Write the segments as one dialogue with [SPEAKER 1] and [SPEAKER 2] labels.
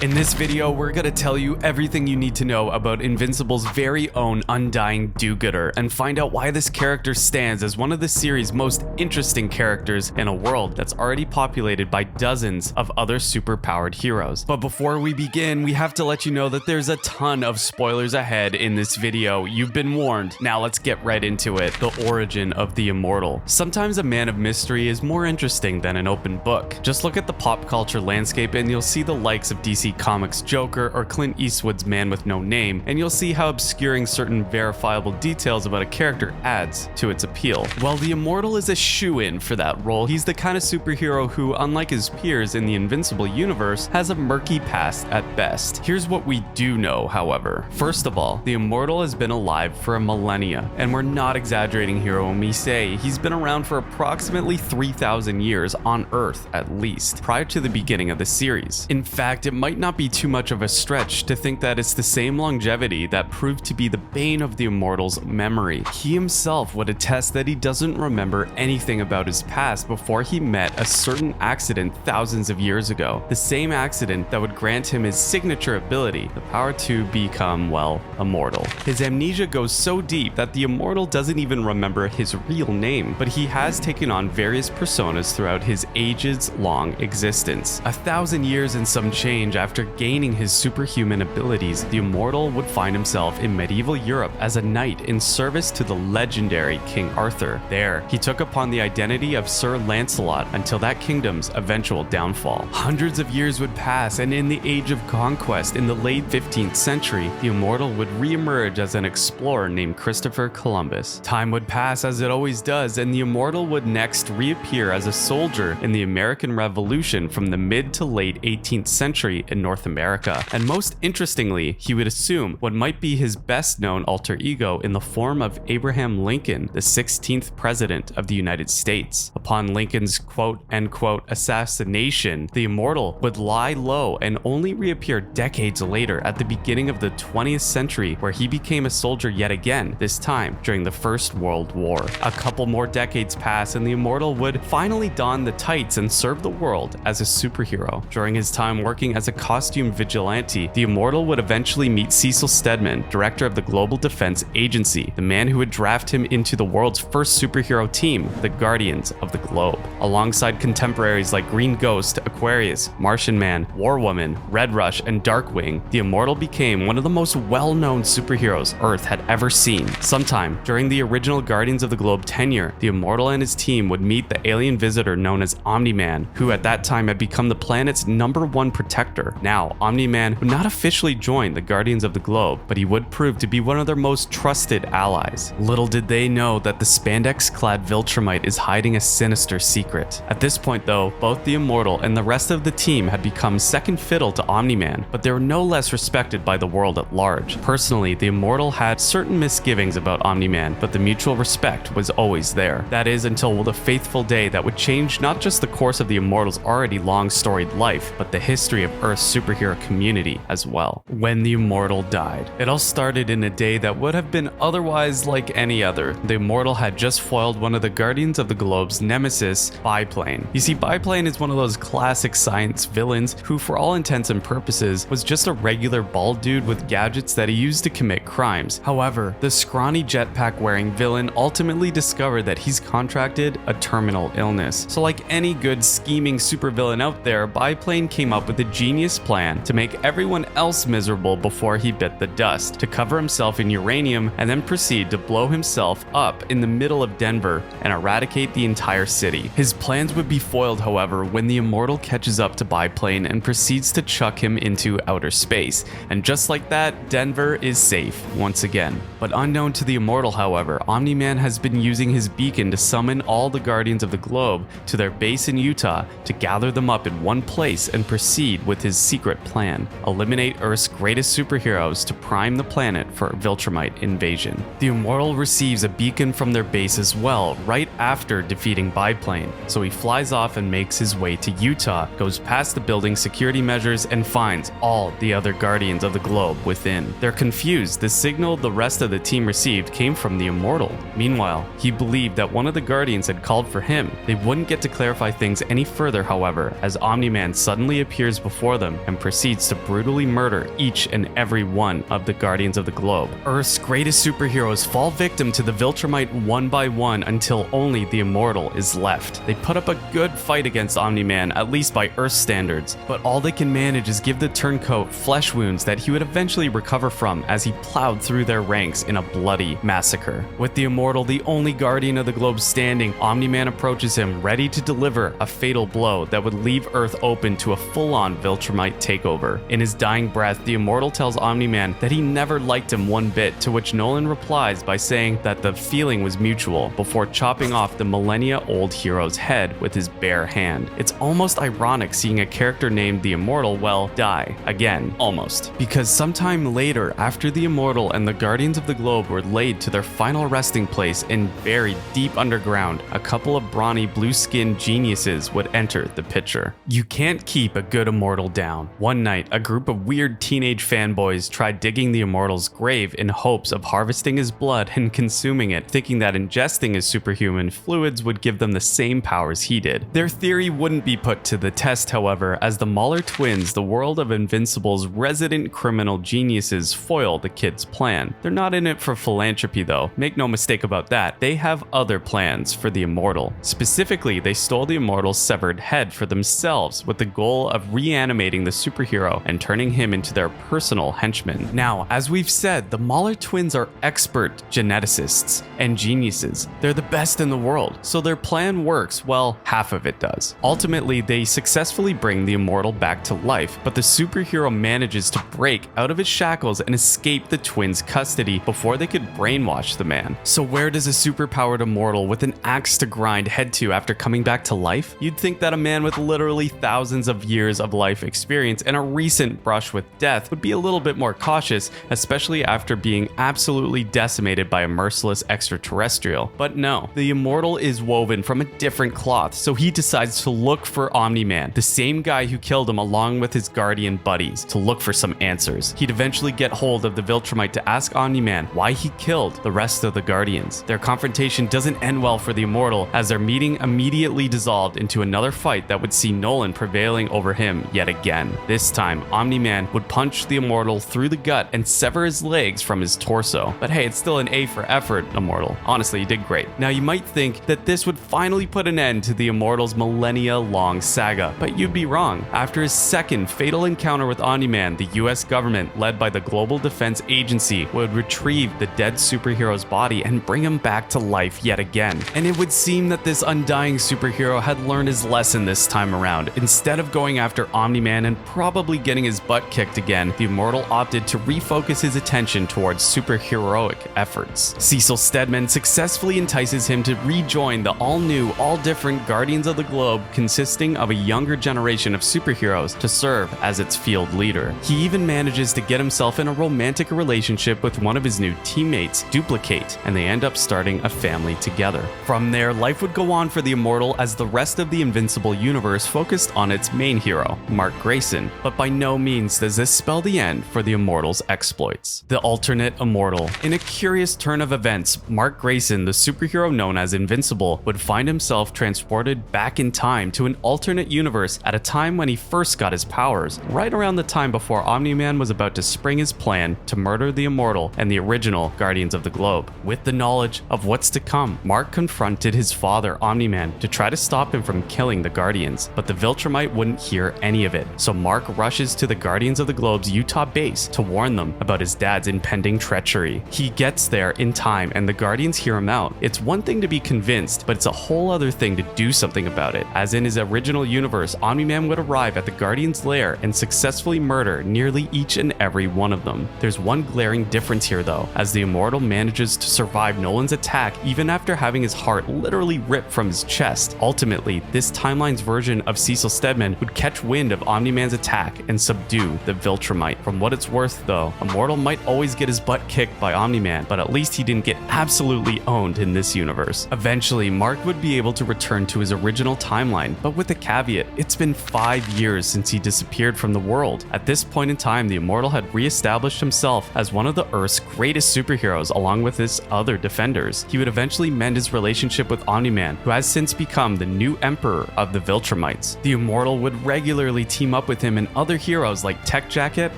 [SPEAKER 1] In this video, we're gonna tell you everything you need to know about Invincible's very own undying do-gooder and find out why this character stands as one of the series' most interesting characters in a world that's already populated by dozens of other super-powered heroes. But before we begin, we have to let you know that there's a ton of spoilers ahead in this video. You've been warned. Now let's get right into it. The origin of the Immortal. Sometimes a man of mystery is more interesting than an open book. Just look at the pop culture landscape and you'll see the likes of DC Comics' Joker or Clint Eastwood's Man with No Name, and you'll see how obscuring certain verifiable details about a character adds to its appeal. Well, the Immortal is a shoo-in for that role. He's the kind of superhero who, unlike his peers in the Invincible universe, has a murky past at best. Here's what we do know, however. First of all, the Immortal has been alive for a millennia, and we're not exaggerating here when we say he's been around for approximately 3,000 years on Earth at least, prior to the beginning of the series. In fact, it might not be too much of a stretch to think that it's the same longevity that proved to be the bane of the Immortal's memory. He himself would attest that he doesn't remember anything about his past before he met a certain accident thousands of years ago. The same accident that would grant him his signature ability, the power to become, well, immortal. His amnesia goes so deep that the Immortal doesn't even remember his real name, but he has taken on various personas throughout his ages-long existence. 1,000 years and some change after gaining his superhuman abilities, the Immortal would find himself in medieval Europe as a knight in service to the legendary King Arthur. There, he took upon the identity of Sir Lancelot until that kingdom's eventual downfall. Hundreds of years would pass, and in the Age of Conquest in the late 15th century, the Immortal would re-emerge as an explorer named Christopher Columbus. Time would pass as it always does, and the Immortal would next reappear as a soldier in the American Revolution from the mid to late 18th century in North America. And most interestingly, he would assume what might be his best known alter ego in the form of Abraham Lincoln, the 16th president of the United States. Upon Lincoln's quote-unquote assassination, the Immortal would lie low and only reappear decades later at the beginning of the 20th century, where he became a soldier yet again, this time during the First World War. A couple more decades pass and the Immortal would finally don the tights and serve the world as a superhero. During his time working as a costume vigilante, the Immortal would eventually meet Cecil Stedman, director of the Global Defense Agency, the man who would draft him into the world's first superhero team, the Guardians of the Globe. Alongside contemporaries like Green Ghost, Aquarius, Martian Man, War Woman, Red Rush, and Darkwing, the Immortal became one of the most well-known superheroes Earth had ever seen. Sometime during the original Guardians of the Globe tenure, the Immortal and his team would meet the alien visitor known as Omni-Man, who at that time had become the planet's #1 protector. Now, Omni-Man would not officially join the Guardians of the Globe, but he would prove to be one of their most trusted allies. Little did they know that the spandex-clad Viltrumite is hiding a sinister secret. At this point though, both the Immortal and the rest of the team had become second fiddle to Omni-Man, but they were no less respected by the world at large. Personally, the Immortal had certain misgivings about Omni-Man, but the mutual respect was always there. That is, until the fateful day that would change not just the course of the Immortal's already long storied life, but the history of Earth's superhero community as well. When the Immortal died. It all started in a day that would have been otherwise like any other. The Immortal had just foiled one of the Guardians of the Globe's nemesis, Biplane. You see, Biplane is one of those classic science villains who, for all intents and purposes, was just a regular bald dude with gadgets that he used to commit crimes. However, the scrawny jetpack-wearing villain ultimately discovered that he's contracted a terminal illness. So like any good scheming supervillain out there, Biplane came up with a genius plan to make everyone else miserable before he bit the dust, to cover himself in uranium and then proceed to blow himself up in the middle of Denver and eradicate the entire city. His plans would be foiled, however, when the Immortal catches up to Biplane and proceeds to chuck him into outer space. And just like that, Denver is safe once again. But unknown to the Immortal, however, Omni-Man has been using his beacon to summon all the Guardians of the Globe to their base in Utah to gather them up in one place and proceed with his secret plan: eliminate Earth's greatest superheroes to prime the planet for Viltrumite invasion. The Immortal receives a beacon from their base as well, right after defeating Biplane, so he flies off and makes his way to Utah, goes past the building's security measures, and finds all the other Guardians of the Globe within. They're confused. The signal the rest of the team received came from the Immortal. Meanwhile, he believed that one of the Guardians had called for him. They wouldn't get to clarify things any further, however, as Omni-Man suddenly appears before them them and proceeds to brutally murder each and every one of the Guardians of the Globe. Earth's greatest superheroes fall victim to the Viltrumite one by one until only the Immortal is left. They put up a good fight against Omni-Man, at least by Earth standards, but all they can manage is give the turncoat flesh wounds that he would eventually recover from as he plowed through their ranks in a bloody massacre. With the Immortal the only Guardian of the Globe standing, Omni-Man approaches him, ready to deliver a fatal blow that would leave Earth open to a full-on Viltrumite takeover. In his dying breath, the Immortal tells Omni-Man that he never liked him one bit, to which Nolan replies by saying that the feeling was mutual, before chopping off the millennia-old hero's head with his bare hand. It's almost ironic seeing a character named the Immortal, well, die. Again, almost. Because sometime later, after the Immortal and the Guardians of the Globe were laid to their final resting place and buried deep underground, a couple of brawny blue-skinned geniuses would enter the picture. You can't keep a good Immortal down. One night, a group of weird teenage fanboys tried digging the Immortal's grave in hopes of harvesting his blood and consuming it, thinking that ingesting his superhuman fluids would give them the same powers he did. Their theory wouldn't be put to the test, however, as the Mauler twins, the world of Invincible's resident criminal geniuses, foil the kids' plan. They're not in it for philanthropy though, make no mistake about that. They have other plans for the Immortal. Specifically, they stole the Immortal's severed head for themselves with the goal of reanimating the superhero and turning him into their personal henchman. Now, as we've said, the Mauler twins are expert geneticists and geniuses. They're the best in the world, so their plan works, well, half of it does. Ultimately, they successfully bring the Immortal back to life, but the superhero manages to break out of his shackles and escape the twins' custody before they could brainwash the man. So where does a superpowered Immortal with an axe to grind head to after coming back to life? You'd think that a man with literally thousands of years of life experience and a recent brush with death would be a little bit more cautious, especially after being absolutely decimated by a merciless extraterrestrial. But no, the Immortal is woven from a different cloth, so he decides to look for Omni-Man, the same guy who killed him, along with his Guardian buddies, to look for some answers. He'd eventually get hold of the Viltrumite to ask Omni-Man why he killed the rest of the Guardians. Their confrontation doesn't end well for the Immortal, as their meeting immediately dissolved into another fight that would see Nolan prevailing over him yet again. This time, Omni-Man would punch the Immortal through the gut and sever his legs from his torso. But hey, it's still an A for effort, Immortal. Honestly, you did great. Now, you might think that this would finally put an end to the Immortal's millennia-long saga, but you'd be wrong. After his second fatal encounter with Omni-Man, the US government, led by the Global Defense Agency, would retrieve the dead superhero's body and bring him back to life yet again. And it would seem that this undying superhero had learned his lesson this time around. Instead of going after Omni-Man and probably getting his butt kicked again, the Immortal opted to refocus his attention towards superheroic efforts. Cecil Stedman successfully entices him to rejoin the all-new, all-different Guardians of the Globe, consisting of a younger generation of superheroes, to serve as its field leader. He even manages to get himself in a romantic relationship with one of his new teammates, Duplicate, and they end up starting a family together. From there, life would go on for the Immortal as the rest of the Invincible universe focused on its main hero, Mark Grayson, but by no means does this spell the end for the Immortal's exploits. The alternate Immortal. In a curious turn of events, Mark Grayson, the superhero known as Invincible, would find himself transported back in time to an alternate universe at a time when he first got his powers, right around the time before Omni-Man was about to spring his plan to murder the Immortal and the original Guardians of the Globe. With the knowledge of what's to come, Mark confronted his father, Omni-Man, to try to stop him from killing the Guardians, but the Viltrumite wouldn't hear any of it, so Mark rushes to the Guardians of the Globe's Utah base to warn them about his dad's impending treachery. He gets there in time and the Guardians hear him out. It's one thing to be convinced, but it's a whole other thing to do something about it. As in his original universe, Omni-Man would arrive at the Guardians' lair and successfully murder nearly each and every one of them. There's one glaring difference here though, as the Immortal manages to survive Nolan's attack even after having his heart literally ripped from his chest. Ultimately, this timeline's version of Cecil Stedman would catch wind of Omni-Man's attack and subdue the Viltrumite. From what it's worth though, Immortal might always get his butt kicked by Omni-Man, but at least he didn't get absolutely owned in this universe. Eventually, Mark would be able to return to his original timeline, but with a caveat: it's been 5 years since he disappeared from the world. At this point in time, the Immortal had re-established himself as one of the Earth's greatest superheroes along with his other defenders. He would eventually mend his relationship with Omni-Man, who has since become the new emperor of the Viltrumites. The Immortal would regularly team up with him and other heroes like Tech Jacket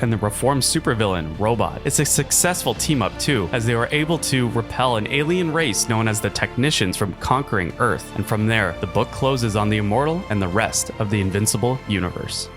[SPEAKER 1] and the reformed supervillain Robot. It's a successful team up too, as they were able to repel an alien race known as the Technicians from conquering Earth, and from there, the book closes on the Immortal and the rest of the Invincible universe.